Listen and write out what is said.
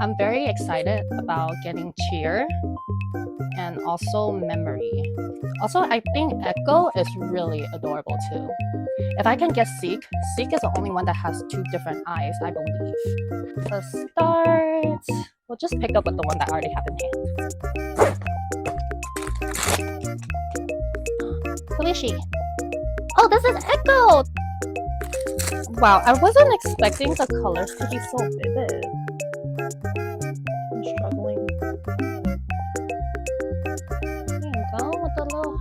I'm very excited about getting Cheer and also Memory. Also, I think Echo is really adorable too. If I can get Seek, Seek is the only one that has two different eyes, I believe. To start, we'll just pick up with the one that I already have in hand. Who is she? Oh, this is Echo! Wow, I wasn't expecting the colors to be so vivid. I'm struggling. There you go, with the little